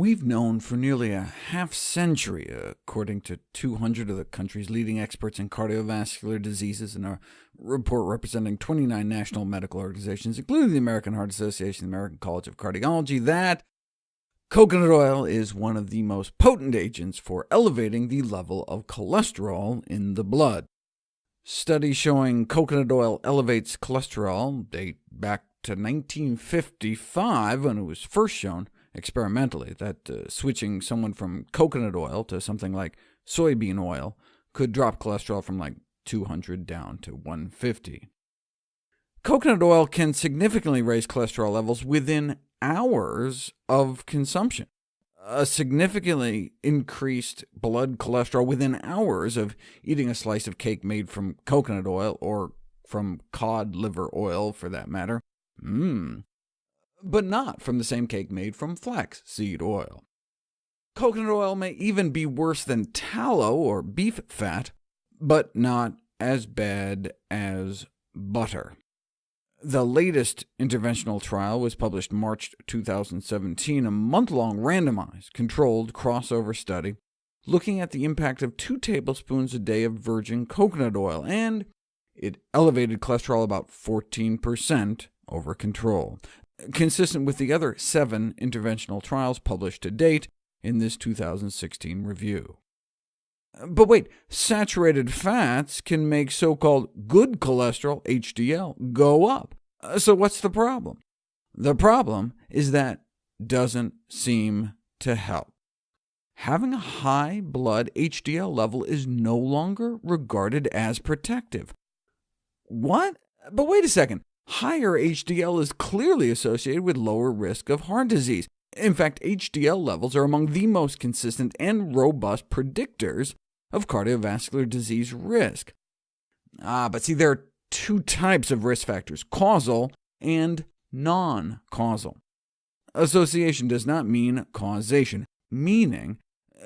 We've known for nearly a half-century, according to 200 of the country's leading experts in cardiovascular diseases in a report representing 29 national medical organizations, including the American Heart Association, the American College of Cardiology, that coconut oil is one of the most potent agents for elevating the level of cholesterol in the blood. Studies showing coconut oil elevates cholesterol date back to 1955, when it was first shown experimentally that switching someone from coconut oil to something like soybean oil could drop cholesterol from like 200 down to 150. Coconut oil can significantly raise cholesterol levels within hours of consumption. A significantly increased blood cholesterol within hours of eating a slice of cake made from coconut oil, or from cod liver oil for that matter, but not from the same cake made from flaxseed oil. Coconut oil may even be worse than tallow or beef fat, but not as bad as butter. The latest interventional trial was published March 2017, a month-long randomized, controlled crossover study looking at the impact of 2 tablespoons a day of virgin coconut oil, and it elevated cholesterol about 14% over control, consistent with the other 7 interventional trials published to date in this 2016 review. But wait, saturated fats can make so-called good cholesterol, HDL, go up. So what's the problem? The problem is that doesn't seem to help. Having a high blood HDL level is no longer regarded as protective. What? But wait a second. Higher HDL is clearly associated with lower risk of heart disease. In fact, HDL levels are among the most consistent and robust predictors of cardiovascular disease risk. But see, there are 2 types of risk factors, causal and non-causal. Association does not mean causation, meaning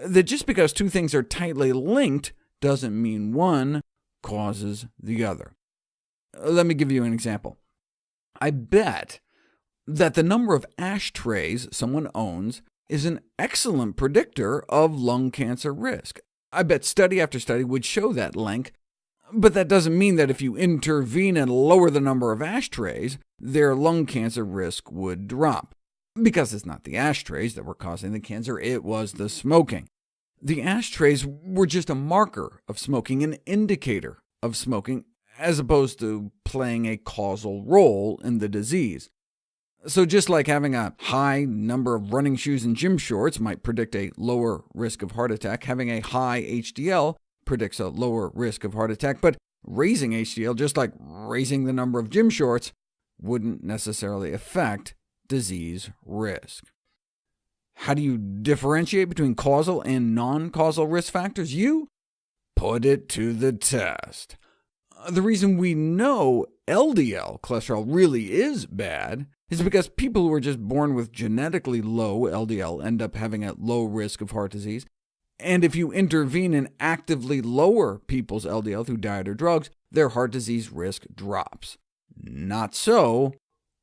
that just because 2 things are tightly linked doesn't mean one causes the other. Let me give you an example. I bet that the number of ashtrays someone owns is an excellent predictor of lung cancer risk. I bet study after study would show that link, but that doesn't mean that if you intervene and lower the number of ashtrays, their lung cancer risk would drop. Because it's not the ashtrays that were causing the cancer, it was the smoking. The ashtrays were just a marker of smoking, an indicator of smoking, as opposed to playing a causal role in the disease. So just like having a high number of running shoes and gym shorts might predict a lower risk of heart attack, having a high HDL predicts a lower risk of heart attack, but raising HDL, just like raising the number of gym shorts, wouldn't necessarily affect disease risk. How do you differentiate between causal and non-causal risk factors? You put it to the test. The reason we know LDL cholesterol really is bad is because people who are just born with genetically low LDL end up having a low risk of heart disease, and if you intervene and actively lower people's LDL through diet or drugs, their heart disease risk drops. Not so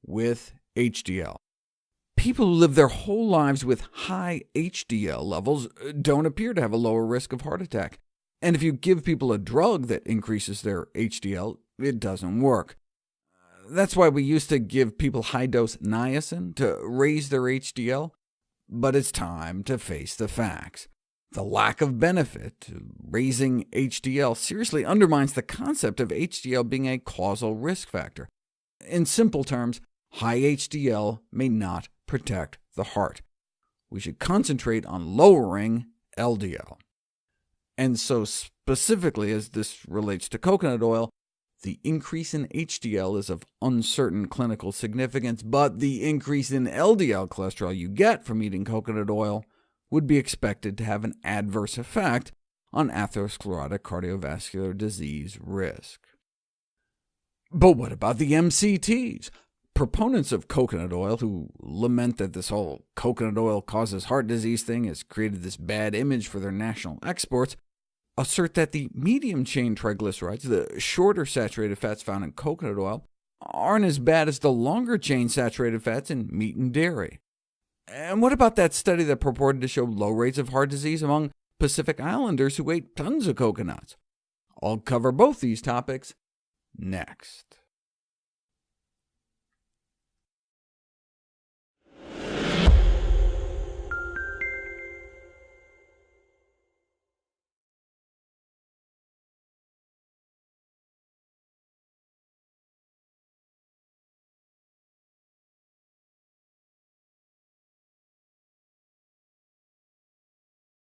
with HDL. People who live their whole lives with high HDL levels don't appear to have a lower risk of heart attack. And if you give people a drug that increases their HDL, it doesn't work. That's why we used to give people high-dose niacin to raise their HDL, but it's time to face the facts. The lack of benefit to raising HDL seriously undermines the concept of HDL being a causal risk factor. In simple terms, high HDL may not protect the heart. We should concentrate on lowering LDL. And so specifically, as this relates to coconut oil, the increase in HDL is of uncertain clinical significance, but the increase in LDL cholesterol you get from eating coconut oil would be expected to have an adverse effect on atherosclerotic cardiovascular disease risk. But what about the MCTs? Proponents of coconut oil, who lament that this whole coconut oil causes heart disease thing has created this bad image for their national exports, assert that the medium-chain triglycerides, the shorter saturated fats found in coconut oil, aren't as bad as the longer-chain saturated fats in meat and dairy. And what about that study that purported to show low rates of heart disease among Pacific Islanders who ate tons of coconuts? I'll cover both these topics next.